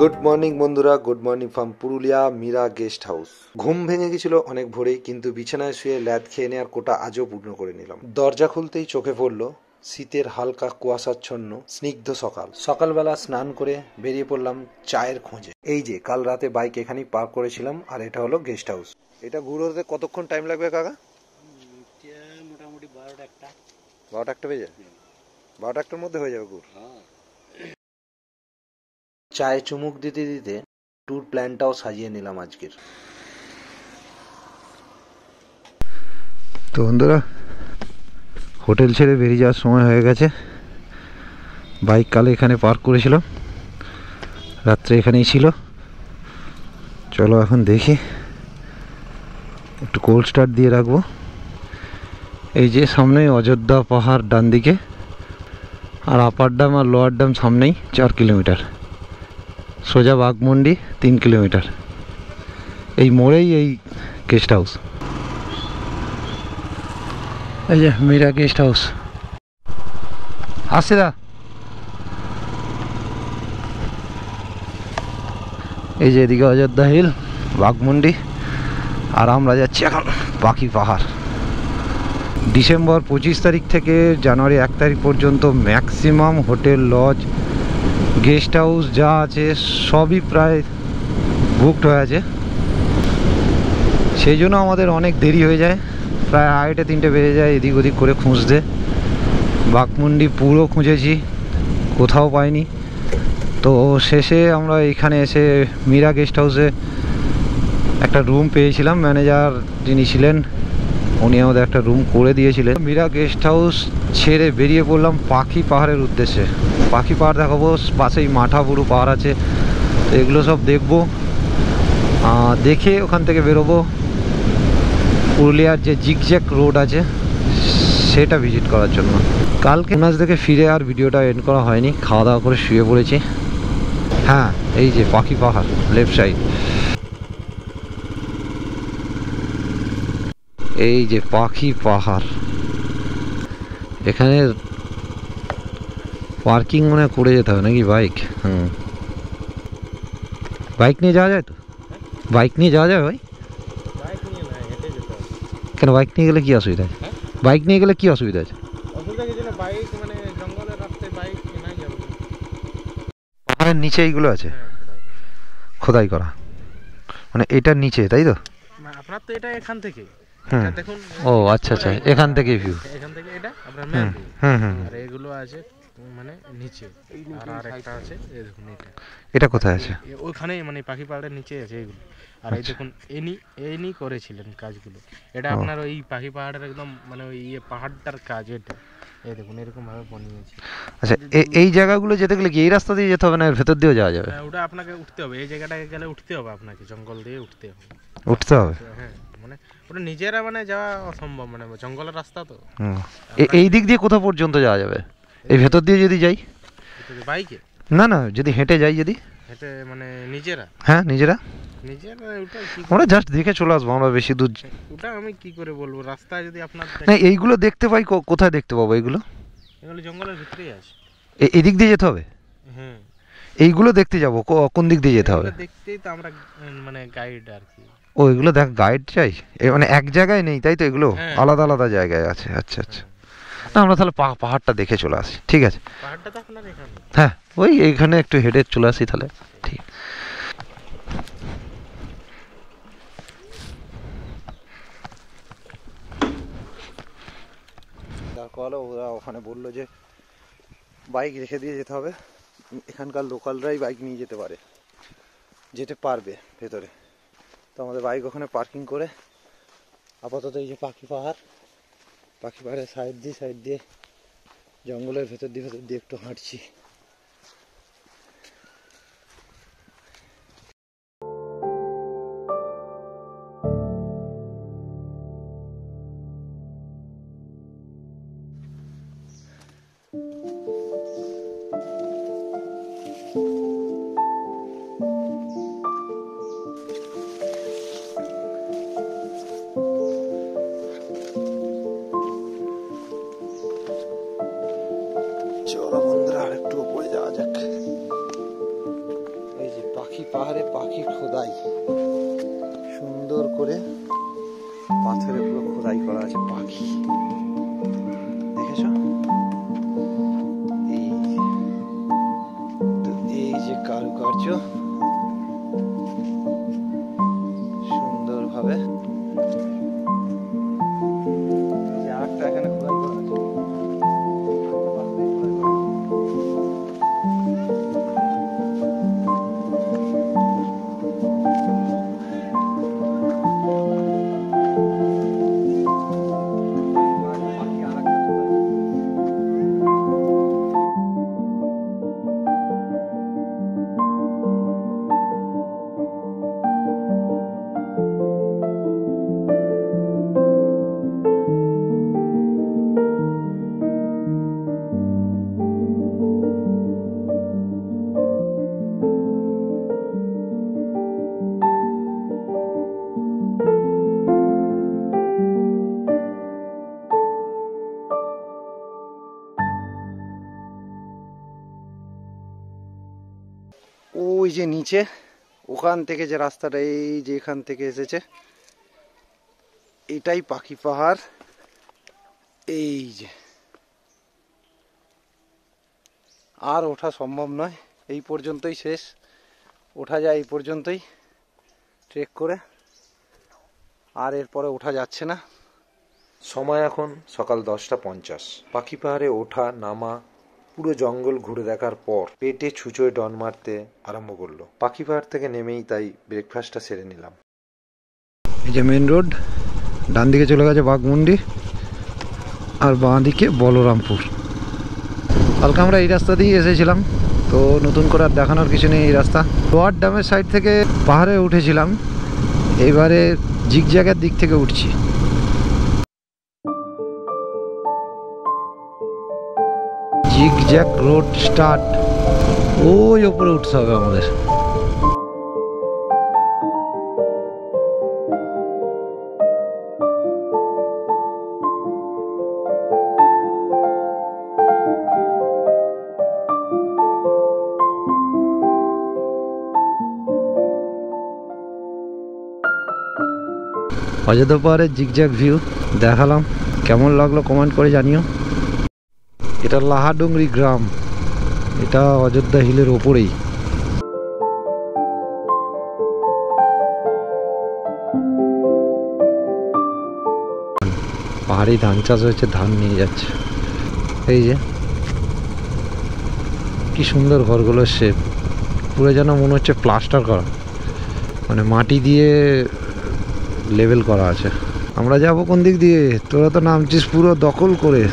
Good morning বন্ধুরা, good morning from Purulia Meera guest house. ঘুম ভেঙে গেছিল অনেক ভোরেই, কিন্তু বিছানায় শুয়ে ল্যাদ খেয়ে নেওয়ার কোটা আজও পূর্ণ করে নিলাম। দরজা খুলতেই চোখে পড়লো শীতের হালকা কুয়াশাচ্ছন্ন স্নিগ্ধ সকাল। সকালবেলা স্নান করে বেরিয়ে পড়লাম চায়ের খোঁজে। এই যে কাল রাতে বাইক এখানেই পার্ক করেছিলাম, আর এটা হলো গেস্ট হাউস। এটা ঘুরোতে কতক্ষণ টাইম লাগবে কাকা? মোটামুটি 12টা 12টা বেজে যাবে? 12টার মধ্যে হয়ে যাবে ঘুর। চায়ে চুমুক দিতে দিতে ট্যুর প্ল্যানটাও সাজিয়ে নিলাম আজকের। তো বন্ধুরা, হোটেল ছেড়ে বেরিয়ে যাওয়ার সময় হয়ে গেছে। বাইক কালে এখানে পার্ক করেছিলাম, রাত্রে এখানেই ছিল। চলো এখন দেখি, একটু কোল্ড স্টার্ট দিয়ে রাখবো। এই যে সামনে অযোধ্যা পাহাড় ডান দিকে, আর আপার ড্যাম আর লোয়ার ড্যাম সামনেই 4 কিলোমিটার। সোজা বাঘমুন্ডি 3 কিলোমিটার। এই মোড়েই এই গেস্ট হাউস। এই যে মীরা গেস্ট হাউস। আসছে দা, এই যে এদিকে অযোধ্যা হিল, বাঘমুন্ডি, আর আমরা যাচ্ছি এখন পাখি পাহাড়। ডিসেম্বর 25 তারিখ থেকে জানুয়ারি 1 তারিখ পর্যন্ত maximum hotel, lodge, guest house যা আছে সবই প্রায় বুকড হয়ে আছে। সেই জন্য আমাদের অনেক দেরি হয়ে যায়, প্রায় 2:30-3টে বেজে যায় এদিক ওদিক করে খুঁজতে। বাঘমুন্ডি পুরো খুঁজেছি, কোথাও পাইনি। তো শেষে আমরা এখানে এসে মীরা গেস্ট হাউসে একটা রুম পেয়েছিলাম। ম্যানেজার যিনি ছিলেন উনি আমাদের একটা রুম করে দিয়েছিলেন। মীরা গেস্ট হাউস ছেড়ে বেরিয়ে পড়লাম পাখি পাহাড়ের উদ্দেশ্যে। পাখি পাহাড় দেখাবো, পাশেই মাঠাবুরু পাহাড় আছে, তো এগুলো সব দেখবো। দেখে ওখান থেকে বেরোবো পুরুলিয়ার যে জিগজ্যাগ রোড আছে সেটা ভিজিট করার জন্য। কালকে নাচ দেখে ফিরে আর ভিডিওটা এন্ড করা হয়নি, খাওয়া দাওয়া করে শুয়ে পড়েছি। হ্যাঁ, এই যে পাখি পাহাড় লেফট সাইড, এই যে পাখি পাহাড়। এখানে পার্কিং মনে করে যেতে হবে নাকি বাইক? বাইক নিয়ে যাওয়া যায় তো? বাইক নিয়ে যাওয়া যায় ভাই? কেন বাইক নিয়ে গেলে কি অসুবিধা আছে? বাইক নিয়ে গেলে কি অসুবিধা আছে? পাহাড়ের নিচে এইগুলো আছে খোদাই করা, মানে এটার নিচে, তাই তো? আপনার তো এটা এখান থেকে দেখুন। ও আচ্ছা আচ্ছা, এখান থেকে ভিউ, এখান থেকে এটা আপনার মেন ভিউ। আর এগুলো আছে মানে নিচে, আর একটা আছে এই দেখুন। এটা কোথায় আছে? ওখানে মানে পাখি পাহাড়ের নিচে আছে এগুলো। আর এই দেখুন এনি করেছিলেন কাজগুলো। এটা আপনার ওই পাখি পাহাড়ের একদম মানে ওই পাহাড়টার কাজ এটা। এই দেখুন এরকম ভাবে বানিয়েছে। আচ্ছা, এই জায়গাগুলো যেতে গেলে কি এই রাস্তা দিয়ে যেতে হবে না এর ভেতর দিয়েও যাওয়া যাবে? ওটা আপনাকে উঠতে হবে, এই জায়গাটায় গেলে উঠতে হবে আপনাকে, জঙ্গল দিয়ে উঠতে হবে। উঠতে হবে? হ্যাঁ, মানে ওটা নিজেরা মানে যাওয়া অসম্ভব, মানে জঙ্গলের রাস্তা তো। এই দিক দিয়ে কোথা পর্যন্ত যাওয়া যাবে? এই ভেতর দিয়ে যদি যাই? বাইকে না না, যদি হেঁটে যাই, যদি হেঁটে মানে নিজেরা? হ্যাঁ নিজেরা। আমরা জাস্ট দেখে চলে আসবো, আমরা বেশি দূর। ওটা আমি কি করে বলবো, রাস্তায় যদি আপনার না এইগুলো দেখতে পাই, কোথায় দেখতে পাবো এগুলো? এগুলো জঙ্গলের ভিতরেই আছে। এদিক দিয়ে যেতে হবে? হ্যাঁ, এইগুলো দেখতে যাবো, কোন দিক দিয়ে যেতে হবে? দেখতেই তো আমরা মানে গাইড আর কি। ও এগুলো দেখ, গাইড চাই? মানে এক জায়গায় নেই তাই তো, এগুলো আলাদা আলাদা জায়গায় আছে। আচ্ছা আচ্ছা, না আমরা তাহলে পাহাড়টা দেখে চলে আসি, ঠিক আছে? পাহাড়টা তো আপনার এখানে? হ্যাঁ, ওই এইখানে একটু হেঁটে চলে আসি তাহলে, ঠিক। ওরা ওখানে বললো যে বাইক রেখে দিয়ে যেতে হবে, এখানকার লোকালরাই বাইক নিয়ে যেতে পারবে ভেতরে। তো আমাদের বাইক ওখানে পার্কিং করে আপাতত এই যে পাখি পাহাড়ের সাইড দিয়ে জঙ্গলের ভেতর দিয়ে একটু হাঁটছি। চলো বন্ধুরা, আর একটু উপরে যাওয়া যাক। এই যে পাহাড়ে পাখি খোদাই, সুন্দর করে পাথরে পুরো খোদাই করা আছে পাখি, দেখেছ? এই যে কারুকার্য সুন্দর ভাবে আরেকটা এখানে খোদাই করা আছে। ওই যে নিচে ওখান থেকে যে রাস্তাটা, এই যে এখান থেকে এসেছে, এটাই পাখি পাহাড়। এই যে আর ওঠা সম্ভব নয়, এই পর্যন্তই শেষ, ওঠা যায় এই পর্যন্তই ট্রেক করে, আর এরপরে ওঠা যাচ্ছে না। সময় এখন সকাল 10:50। পাখি পাহাড়ে ওঠা নামা পুরো জঙ্গল ঘুরে দেখার পর পেটে ছুঁচোয় ডন মারতে আরম্ভ করলো। পাখি পাহাড় থেকে নেমেই তাই ব্রেকফাস্টটা সেরে নিলাম। এই যে মেন রোড, ডান দিকে চলে গেছে বাঘমুন্ডি আর বাঁ দিকে বলরামপুর। কালকে আমরা এই রাস্তা দিয়েই এসেছিলাম, তো নতুন করে আর দেখানোর কিছু নেই। এই রাস্তা লোয়ার ড্যামের সাইড থেকে পাহাড়ে উঠেছিলাম, এবারে জিগজ্যাগের দিক থেকে উঠছি। জিগজ্যাগ রোড স্টার্ট, ওই ওপরে উঠতে হবে আমাদের। অযোধ্যা পাহাড়ের জিগজ্যাগ ভিউ দেখালাম, কেমন লাগলো কমেন্ট করে জানিও। এটা লাহাডুংরি গ্রাম, এটা অযোধ্যা হিলের ওপরেই। পাহাড়ি ধান চাষ হয়েছে, ধান নিয়ে যাচ্ছে। এই যে কি সুন্দর ঘরগুলোর শেপ, পুরো যেন মনে হচ্ছে প্লাস্টার করা, মানে মাটি দিয়ে লেভেল করা আছে। আমরা যাবো কোন দিক দিয়ে? তোরা তো নামছিস পুরো দখল করে।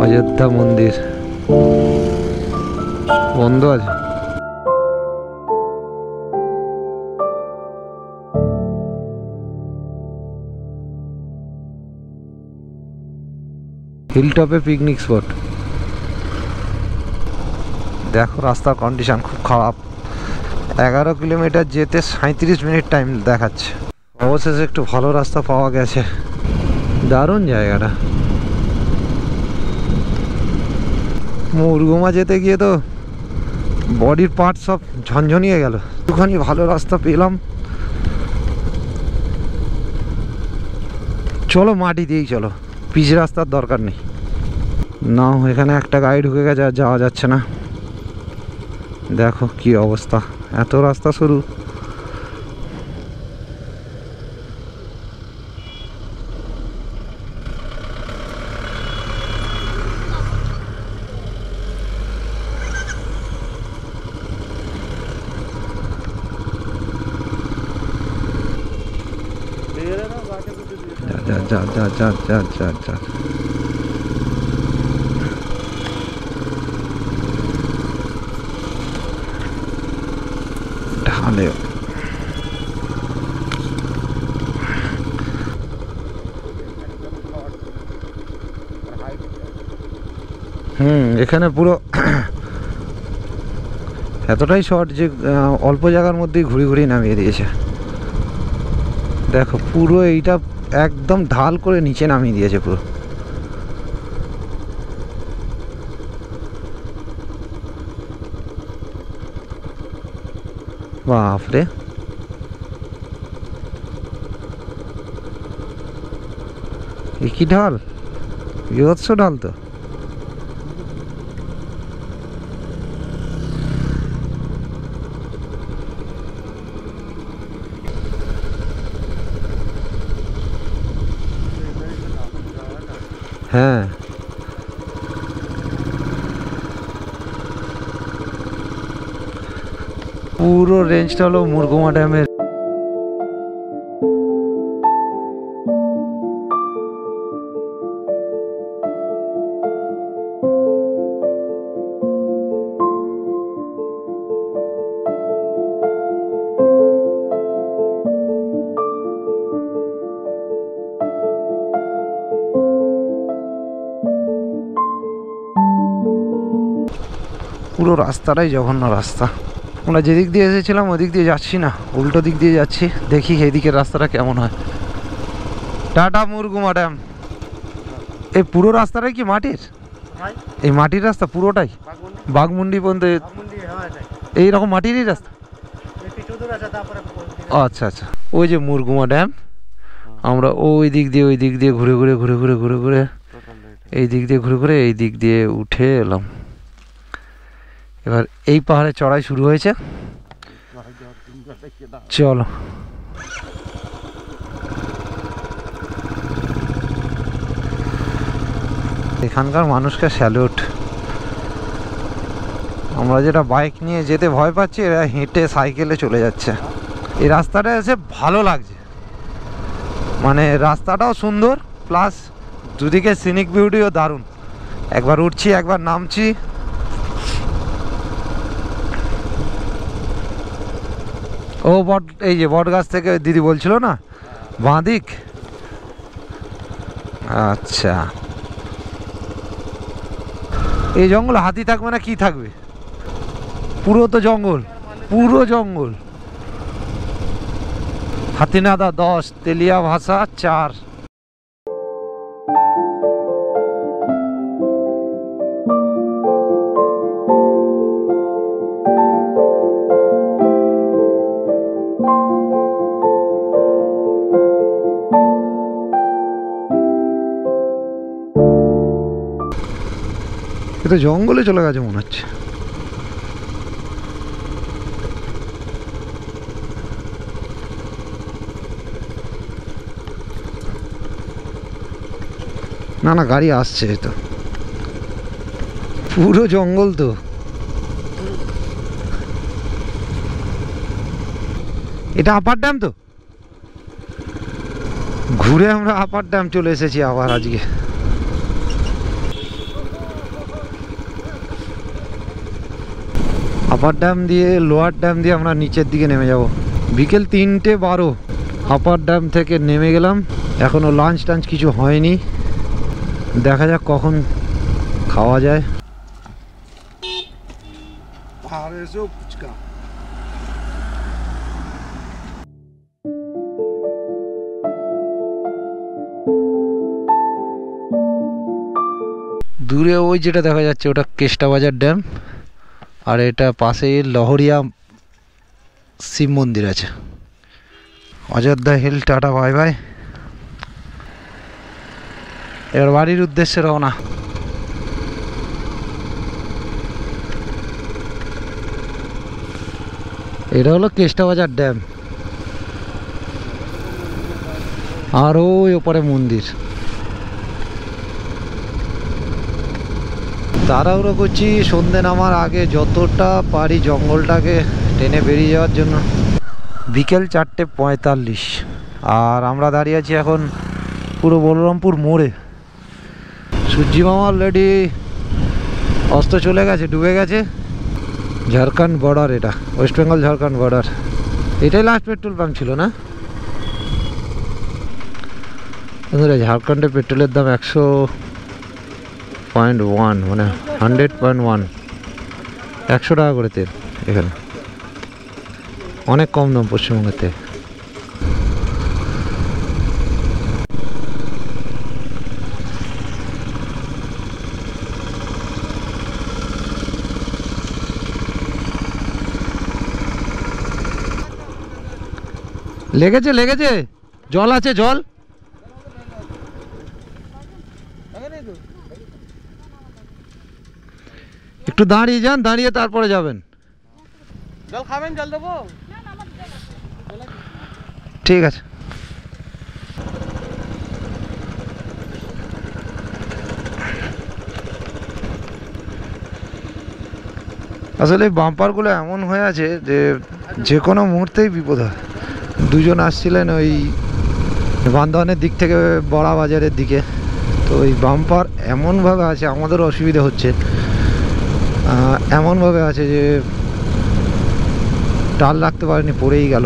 অযোধ্যা মন্দির বন্ধ আছে। হিলটপে পিকনিক স্পট। দেখো রাস্তার কন্ডিশন খুব খারাপ, 11 কিলোমিটার যেতে 37 মিনিট টাইম দেখাচ্ছে। অবশেষে একটু ভালো রাস্তা পাওয়া গেছে, দারুণ জায়গাটা। মুরগুমা যেতে গিয়ে তো বডির পার্ট সব ঝনঝনিয়ে গেল, একটুখানি ভালো রাস্তা পেলাম। চলো মাটি দিয়েই চলো, পিচ রাস্তার দরকার নেই। না এখানে একটা গাড়ি ঢুকে গেছে, আর যাওয়া যাচ্ছে না। দেখো কি অবস্থা, এত রাস্তা শুরু। जा जा जा जा जा जा ढाले এখানে পুরো এতটাই শর্ট যে অল্প জায়গার মধ্যেই ঘুরি ঘুরি নামিয়ে দিয়েছে। দেখো পুরো এইটা একদম ঢাল করে নিচে নামিয়ে দিয়েছে পুরো। বাপরে, কি ঢাল, বিভৎস ঢাল তো। হ্যাঁ, পুরো রেঞ্জটা হলো মুরগুমা ড্যামের। পুরো রাস্তাটাই জঘন্য রাস্তা। আমরা যেদিক দিয়ে এসেছিলাম ওদিক দিয়ে যাচ্ছি না, উল্টো দিক দিয়ে যাচ্ছি। দেখি এদিকের রাস্তাটা কেমন হয়। টাটা মুরগুমা ড্যাম। এই পুরো রাস্তাটাই কি মাটির? এই মাটির রাস্তা পুরোটাই বাঘমুন্ডি পর্যন্ত এইরকম মাটিরই রাস্তা? আচ্ছা আচ্ছা, ওই যে মুরগুমা ড্যাম। আমরা ওই দিক দিয়ে ঘুরে ঘুরে এই দিক দিয়ে ঘুরে এই দিক দিয়ে উঠে এলাম। এবার এই পাহাড়ে চড়াই শুরু হয়েছে। চলো, এখানকার মানুষকে স্যালুট। আমরা যেটা বাইক নিয়ে যেতে ভয় পাচ্ছি, এরা হেঁটে সাইকেলে চলে যাচ্ছে। এই রাস্তাটা এসে ভালো লাগছে, মানে রাস্তাটাও সুন্দর, প্লাস দুদিকে সিনিক বিউটিও দারুণ। একবার উঠছি একবার নামছি। ও বট, এই যে বট গাছ থেকে দিদি বলছিল না বাঁ দিক। আচ্ছা, এই জঙ্গল হাতি থাকবে না কি থাকবে? পুরো তো জঙ্গল, পুরো জঙ্গল। হাতিনাদা 10, তেলিয়া ভাষা 4। এটা জঙ্গলে চলে গেছে মনে হচ্ছে। না না, গাড়ি আসছে তো, পুরো জঙ্গল তো। এটা আপার ড্যাম তো, ঘুরে আমরা আপার ড্যাম চলে এসেছি আবার আজকে। আপার ড্যাম দিয়ে লোয়ার ড্যাম দিয়ে আমরা নিচের দিকে নেমে যাব। বিকেল 3:12 আপার ড্যাম থেকে নেমে গেলাম। এখনো লাঞ্চ টাঞ্চ কিছু হয়নি, দেখা যাক কখন খাওয়া যায়। দূরে ওই যেটা দেখা যাচ্ছে ওটা কেষ্টা বাজার ড্যাম, আর এটা পাশে লহরিয়া শিব মন্দির আছে। Ayodhya hill, tata bye bye. এবার বাড়ির উদ্দেশ্যে রওনা। এটা হলো কেষ্টা বাজার ড্যাম, আর ওই ওপরে মন্দির। তাড়াহুড়ো করছি সন্ধে নামার আগে যতটা পারি জঙ্গলটাকে টেনে বেরিয়ে যাওয়ার জন্য। বিকেল 4:45 আর আমরা দাঁড়িয়ে আছি এখন পুরো বলরামপুর মোড়ে। সূর্যি মামা অলরেডি অস্ত চলে গেছে, ডুবে গেছে। ঝাড়খণ্ড বর্ডার, এটা ওয়েস্ট বেঙ্গল ঝাড়খণ্ড বর্ডার। এটাই লাস্ট পেট্রোল পাম্প ছিল না? ঝাড়খণ্ডে পেট্রোলের দাম 100.1 মানে 100.1, 100 টাকা করে তেল এখানে, অনেক কম দাম পশ্চিমবঙ্গের থেকে। লেগেছে লেগেছে, জল আছে জল। একটু দাঁড়িয়ে যান, দাঁড়িয়ে তারপরে যাবেন। জল খাবেন? জল দেবো? ঠিক আছে। আসলে বাম্পারগুলো এমন হয়ে আছে যে যে কোনো মুহূর্তেই বিপদ হয়। দুজন আসছিলেন ওই বান্ধবানের দিক থেকে বড়া বাজারের দিকে, তো ওই বাম্পার এমনভাবে আছে, আমাদের অসুবিধা হচ্ছে, এমনভাবে আছে যে টাল রাখতে পারেনি, পড়েই গেল।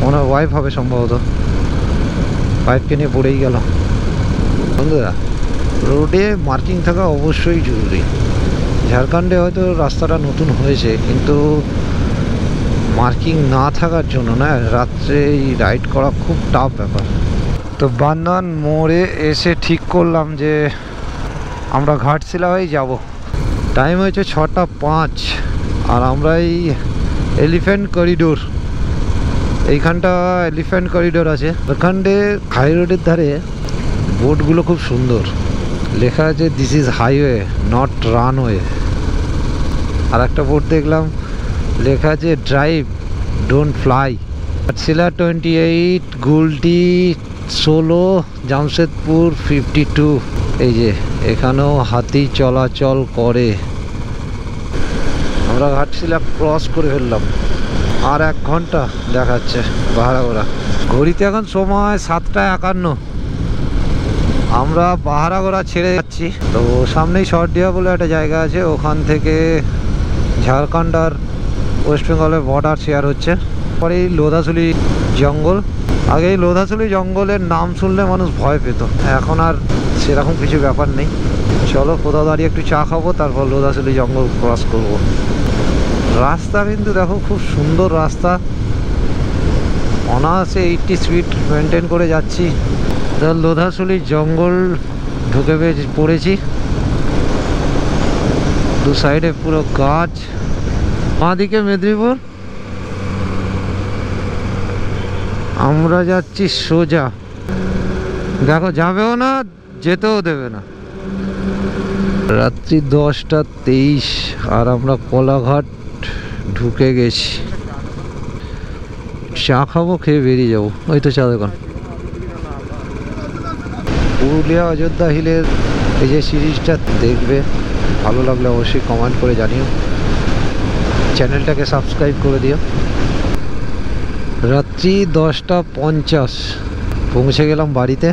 ওনার ওয়াইফ হবে সম্ভবত, ওয়াইফকে নিয়ে পড়েই গেল। বন্ধুরা, রোডে মার্কিং থাকা অবশ্যই জরুরি। ঝাড়খণ্ডে হয়তো রাস্তাটা নতুন হয়েছে, কিন্তু মার্কিং না থাকার জন্য না রাত্রে এই রাইড করা খুব টাফ ব্যাপার। তো বান্দন মোড়ে এসে ঠিক করলাম যে আমরা ঘাটশিলা হয়ে যাব। টাইম হয়েছে 6:05, আর আমরা এই এলিফ্যান্ট করিডোর, এইখানটা এলিফ্যান্ট করিডোর আছে, ওখানে হাই রোডের ধারে বোর্ডগুলো খুব সুন্দর, লেখা আছে this is highway not runway. আর একটা বোর্ড দেখলাম লেখা আছে ড্রাইভ ডোন্ট ফ্লাই। ঘাটশিলা 28, গুলটি 16, জামশেদপুর 52। এই যে এখানেও হাতি চলাচল করে। আমরা ঘাটশিলা ক্রস করে ফেললাম, আর 1 ঘন্টা দেখাচ্ছে বাহারাগোড়া। ঘড়িতে এখন সময় 7:51। আমরা বাহারাগোড়া ছেড়ে যাচ্ছি। তো সামনেই শর্টডিয়া বলে একটা জায়গা আছে, ওখান থেকে ঝাড়খণ্ড আর ওয়েস্ট বেঙ্গলের বর্ডার শেয়ার হচ্ছে। পরেই লোধাশুলি জঙ্গল। আগে এই লোধাশুলি জঙ্গলের নাম শুনলে মানুষ ভয় পেত, এখন আর সেরকম কিছু ব্যাপার নেই। চলো কোথাও দাঁড়িয়ে একটু চা খাবো, তারপর লোধাশুলি জঙ্গল ক্রস করব। রাস্তা কিন্তু দেখো খুব সুন্দর রাস্তা, অনায়াসে 80 স্পিড মেনটেন করে যাচ্ছি। লোধাশুলি জঙ্গল ঢুকে পড়েছি, দু সাইডে পুরো গাছ। বাঁদিকে মেদিনীপুর, আমরা যাচ্ছি সোজা। দেখো যাবেও না, যেতেও দেবে না। রাত্রি 10:23 আর আমরা কোলাঘাট ঢুকে গেছি। চা খাবো, খেয়ে বেরিয়ে যাবো। ওই তো চা দোকান। পুরুলিয়া অযোধ্যা হিলের এই যে সিরিজটা দেখবে, ভালো লাগলে অবশ্যই কমেন্ট করে জানিও, চ্যানেলটাকে সাবস্ক্রাইব করে দিও। রাত্রি 10:50 পৌঁছে গেলাম বাড়িতে।